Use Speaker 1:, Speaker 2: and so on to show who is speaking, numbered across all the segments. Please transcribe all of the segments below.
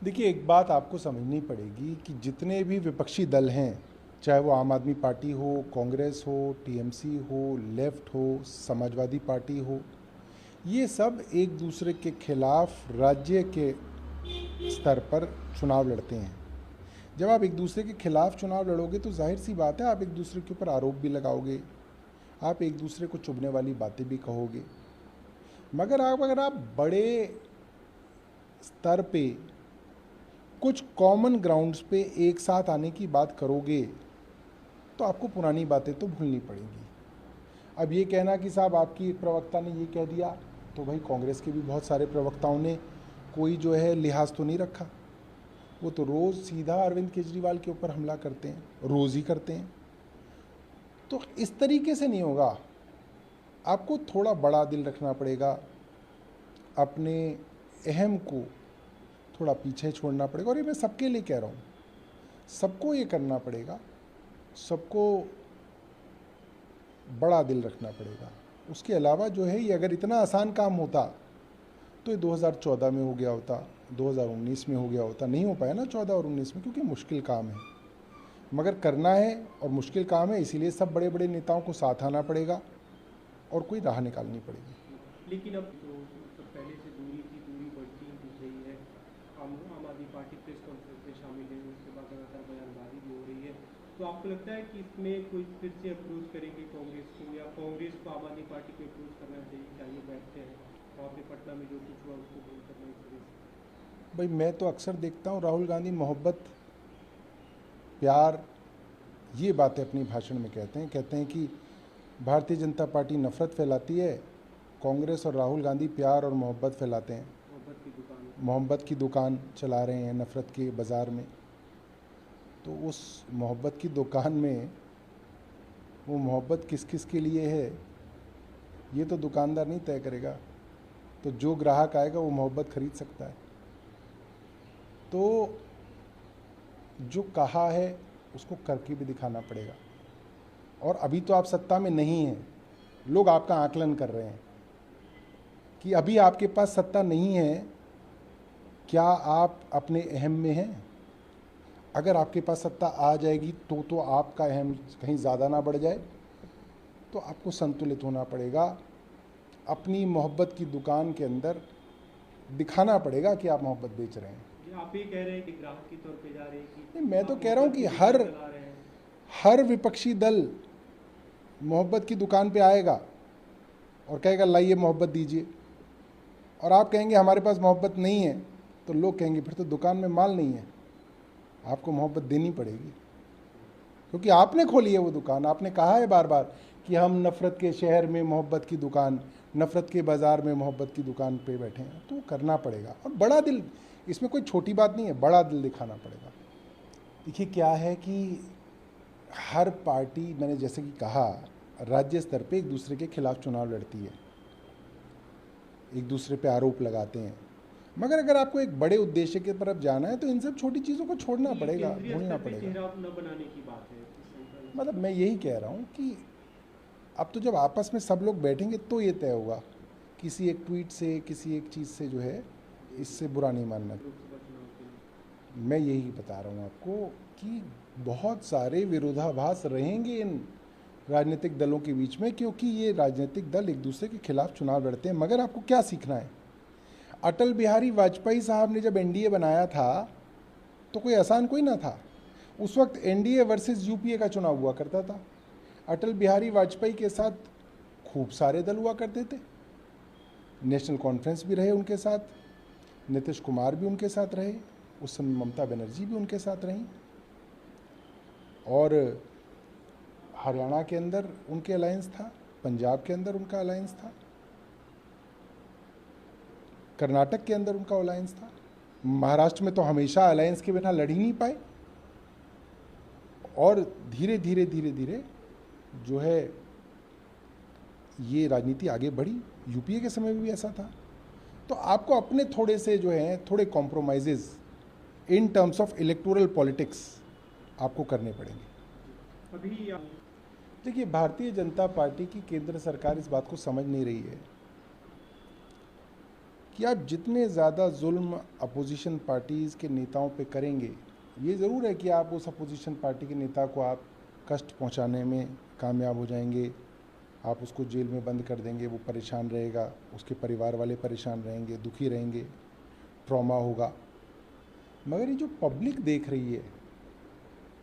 Speaker 1: देखिए, एक बात आपको समझनी पड़ेगी कि जितने भी विपक्षी दल हैं, चाहे वो आम आदमी पार्टी हो, कांग्रेस हो, टीएमसी हो, लेफ्ट हो, समाजवादी पार्टी हो, ये सब एक दूसरे के खिलाफ राज्य के स्तर पर चुनाव लड़ते हैं। जब आप एक दूसरे के खिलाफ चुनाव लड़ोगे तो जाहिर सी बात है आप एक दूसरे के ऊपर आरोप भी लगाओगे, आप एक दूसरे को चुभने वाली बातें भी कहोगे। मगर अगर आप बड़े स्तर पे कुछ कॉमन ग्राउंड्स पे एक साथ आने की बात करोगे तो आपको पुरानी बातें तो भूलनी पड़ेंगी। अब ये कहना कि साहब आपकी एक प्रवक्ता ने ये कह दिया, तो भाई कांग्रेस के भी बहुत सारे प्रवक्ताओं ने कोई जो है लिहाज तो नहीं रखा। वो तो रोज़ सीधा अरविंद केजरीवाल के ऊपर हमला करते हैं, रोज़ ही करते हैं। तो इस तरीके से नहीं होगा। आपको थोड़ा बड़ा दिल रखना पड़ेगा, अपने अहम को थोड़ा पीछे छोड़ना पड़ेगा। और ये मैं सबके लिए कह रहा हूँ, सबको ये करना पड़ेगा, सबको बड़ा दिल रखना पड़ेगा। उसके अलावा जो है, ये अगर इतना आसान काम होता तो ये 2014 में हो गया होता, 2019 में हो गया होता। नहीं हो पाया ना 14 और 19 में, क्योंकि मुश्किल काम है। मगर करना है और मुश्किल काम है, इसीलिए सब बड़े बड़े नेताओं को साथ आना पड़ेगा और कोई राह निकालनी पड़ेगी।
Speaker 2: लेकिन अब तो पहले से दूरी बढ़ती ही दिख रही है। आम आदमी पार्टी प्रेस कॉन्फ्रेंस में शामिल है, उसके बाद लगातार बयानबाजी भी हो रही है। तो आपको लगता है कि इसमें कोई फिर से अप्रोच करेंगे कांग्रेस को, या कांग्रेस को आम आदमी पार्टी को अप्रोच करना चाहिए बैठते हैं वहाँ पे पटना में जो कुछ हुआ उसको दूर करना इस वजह से?
Speaker 1: भाई मैं तो अक्सर देखता हूँ राहुल गांधी मोहब्बत, प्यार, ये बातें अपनी भाषण में कहते हैं कि भारतीय जनता पार्टी नफरत फैलाती है, कांग्रेस और राहुल गांधी प्यार और मोहब्बत फैलाते हैं। मोहब्बत की दुकान चला रहे हैं नफ़रत के बाज़ार में। तो उस मोहब्बत की दुकान में वो मोहब्बत किस किस के लिए है, ये तो दुकानदार नहीं तय करेगा। तो जो ग्राहक आएगा वो मोहब्बत खरीद सकता है। तो जो कहा है उसको करके भी दिखाना पड़ेगा। और अभी तो आप सत्ता में नहीं हैं, लोग आपका आकलन कर रहे हैं कि अभी आपके पास सत्ता नहीं है, क्या आप अपने अहम में हैं? अगर आपके पास सत्ता आ जाएगी तो आपका अहम कहीं ज़्यादा ना बढ़ जाए। तो आपको संतुलित होना पड़ेगा, अपनी मोहब्बत की दुकान के अंदर दिखाना पड़ेगा कि आप मोहब्बत बेच रहे हैं।
Speaker 2: आप ये कह रहे हैं कि ग्राहक के तौर पे जा रहे हैं कि
Speaker 1: नहीं, मैं तो कह रहा हूँ कि हर विपक्षी दल मोहब्बत की दुकान पे आएगा और कहेगा लाइए मोहब्बत दीजिए, और आप कहेंगे हमारे पास मोहब्बत नहीं है, तो लोग कहेंगे फिर तो दुकान में माल नहीं है, आपको मोहब्बत देनी पड़ेगी, क्योंकि आपने खोली है वो दुकान। आपने कहा है बार बार कि हम नफ़रत के शहर में मोहब्बत की दुकान, नफ़रत के बाज़ार में मोहब्बत की दुकान पे बैठे हैं। तो करना पड़ेगा, और बड़ा दिल, इसमें कोई छोटी बात नहीं है, बड़ा दिल दिखाना पड़ेगा। देखिए क्या है कि हर पार्टी, मैंने जैसे कि कहा, राज्य स्तर पे एक दूसरे के खिलाफ चुनाव लड़ती है, एक दूसरे पे आरोप लगाते हैं। मगर अगर आपको एक बड़े उद्देश्य की तरफ जाना है तो इन सब छोटी चीज़ों को छोड़ना पड़ेगा, भूलना पड़ेगा।
Speaker 2: न बनाने की बात है।
Speaker 1: मतलब मैं यही कह रहा हूँ कि अब तो जब आपस में सब लोग बैठेंगे तो ये तय होगा। किसी एक ट्वीट से, किसी एक चीज़ से जो है, इससे बुरा नहीं मानना। मैं यही बता रहा हूँ आपको कि बहुत सारे विरोधाभास रहेंगे इन राजनीतिक दलों के बीच में, क्योंकि ये राजनीतिक दल एक दूसरे के खिलाफ चुनाव लड़ते हैं। मगर आपको क्या सीखना है? अटल बिहारी वाजपेयी साहब ने जब एनडीए बनाया था तो कोई आसान कोई ना था। उस वक्त एनडीए वर्सेस यूपीए का चुनाव हुआ करता था। अटल बिहारी वाजपेयी के साथ खूब सारे दल हुआ करते थे, नेशनल कॉन्फ्रेंस भी रहे उनके साथ, नीतीश कुमार भी उनके साथ रहे, उस समय ममता बनर्जी भी उनके साथ रहीं, और हरियाणा के अंदर उनके अलायंस था, पंजाब के अंदर उनका अलायंस था, कर्नाटक के अंदर उनका अलायंस था, महाराष्ट्र में तो हमेशा अलायंस के बिना लड़ ही नहीं पाए। और धीरे धीरे धीरे धीरे जो है ये राजनीति आगे बढ़ी। यूपीए के समय में भी ऐसा था। तो आपको अपने थोड़े से जो है थोड़े compromises in terms of electoral politics आपको करने पड़ेंगे।
Speaker 2: अभी
Speaker 1: देखिए, भारतीय जनता पार्टी की केंद्र सरकार इस बात को समझ नहीं रही है कि आप जितने ज़्यादा जुल्म अपोजिशन पार्टीज़ के नेताओं पे करेंगे, ये ज़रूर है कि आप उस अपोजिशन पार्टी के नेता को आप कष्ट पहुंचाने में कामयाब हो जाएंगे, आप उसको जेल में बंद कर देंगे, वो परेशान रहेगा, उसके परिवार वाले परेशान रहेंगे, दुखी रहेंगे, ट्रॉमा होगा। मगर ये जो पब्लिक देख रही है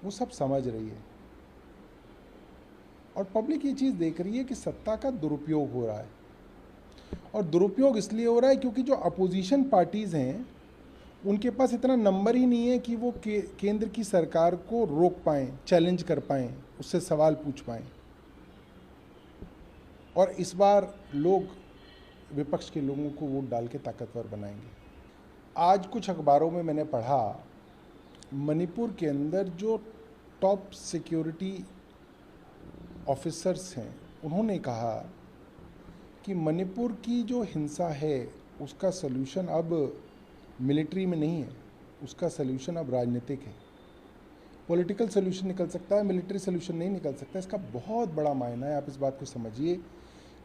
Speaker 1: वो सब समझ रही है, और पब्लिक ये चीज़ देख रही है कि सत्ता का दुरुपयोग हो रहा है। और दुरुपयोग इसलिए हो रहा है क्योंकि जो अपोजिशन पार्टीज़ हैं उनके पास इतना नंबर ही नहीं है कि वो केंद्र की सरकार को रोक पाएं, चैलेंज कर पाएं, उससे सवाल पूछ पाएं। और इस बार लोग विपक्ष के लोगों को वोट डाल के ताकतवर बनाएंगे। आज कुछ अखबारों में मैंने पढ़ा, मणिपुर के अंदर जो टॉप सिक्योरिटी ऑफिसर्स हैं उन्होंने कहा कि मणिपुर की जो हिंसा है उसका सलूशन अब मिलिट्री में नहीं है, उसका सलूशन अब राजनीतिक है। पॉलिटिकल सलूशन निकल सकता है, मिलिट्री सलूशन नहीं निकल सकता। इसका बहुत बड़ा मायना है। आप इस बात को समझिए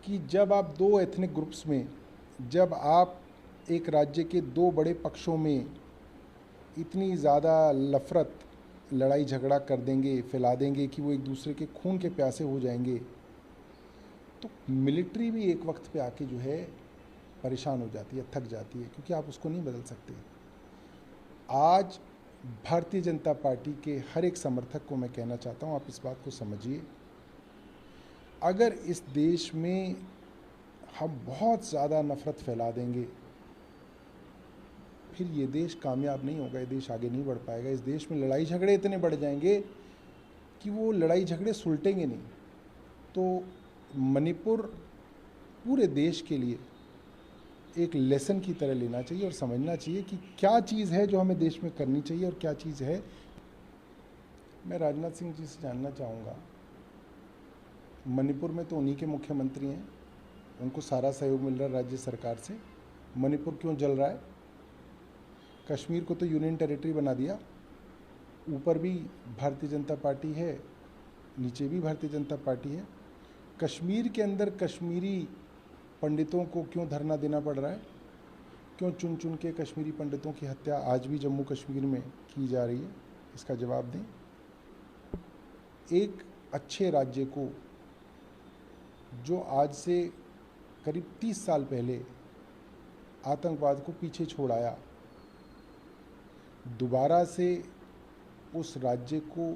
Speaker 1: कि जब आप दो एथनिक ग्रुप्स में, जब आप एक राज्य के दो बड़े पक्षों में इतनी ज़्यादा नफरत, लड़ाई झगड़ा कर देंगे, फैला देंगे कि वो एक दूसरे के खून के प्यासे हो जाएंगे, तो मिलिट्री भी एक वक्त पे आके जो है परेशान हो जाती है, थक जाती है, क्योंकि आप उसको नहीं बदल सकते। आज भारतीय जनता पार्टी के हर एक समर्थक को मैं कहना चाहता हूँ, आप इस बात को समझिए, अगर इस देश में हम बहुत ज़्यादा नफरत फैला देंगे फिर ये देश कामयाब नहीं होगा, ये देश आगे नहीं बढ़ पाएगा। इस देश में लड़ाई झगड़े इतने बढ़ जाएंगे कि वो लड़ाई झगड़े सुलटेंगे नहीं। तो मणिपुर पूरे देश के लिए एक लेसन की तरह लेना चाहिए और समझना चाहिए कि क्या चीज़ है जो हमें देश में करनी चाहिए और क्या चीज़ है। मैं राजनाथ सिंह जी से जानना चाहूँगा, मणिपुर में तो उन्हीं के मुख्यमंत्री हैं, उनको सारा सहयोग मिल रहा है राज्य सरकार से, मणिपुर क्यों जल रहा है? कश्मीर को तो यूनियन टेरिटरी बना दिया, ऊपर भी भारतीय जनता पार्टी है, नीचे भी भारतीय जनता पार्टी है। कश्मीर के अंदर कश्मीरी पंडितों को क्यों धरना देना पड़ रहा है? क्यों चुन चुन के कश्मीरी पंडितों की हत्या आज भी जम्मू कश्मीर में की जा रही है? इसका जवाब दें। एक अच्छे राज्य को जो आज से करीब 30 साल पहले आतंकवाद को पीछे छोड़ आया, दोबारा से उस राज्य को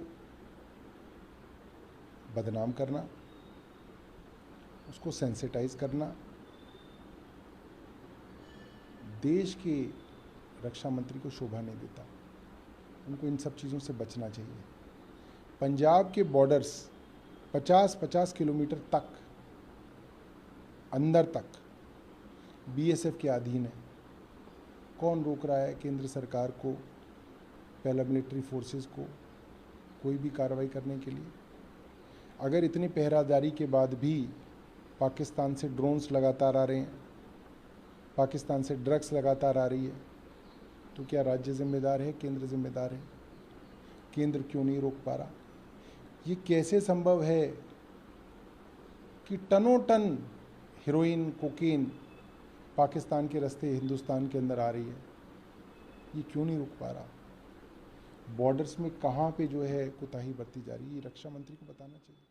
Speaker 1: बदनाम करना, उसको सेंसिटाइज करना, देश के रक्षा मंत्री को शोभा नहीं देता। उनको इन सब चीज़ों से बचना चाहिए। पंजाब के बॉर्डर्स 50-50 किलोमीटर तक अंदर तक बीएसएफ के अधीन है। कौन रोक रहा है केंद्र सरकार को, पैरामिलिट्री फोर्सेस को कोई भी कार्रवाई करने के लिए? अगर इतनी पहरादारी के बाद भी पाकिस्तान से ड्रोन्स लगातार आ रहे हैं, पाकिस्तान से ड्रग्स लगातार आ रही है, तो क्या राज्य जिम्मेदार है, केंद्र जिम्मेदार है? केंद्र क्यों नहीं रोक पा रहा? ये कैसे संभव है कि टनों टन हेरोइन, कोकीन पाकिस्तान के रास्ते हिंदुस्तान के अंदर आ रही है? ये क्यों नहीं रुक पा रहा? बॉर्डर्स में कहाँ पे जो है कोताही बरती जा रही है, ये रक्षा मंत्री को बताना चाहिए।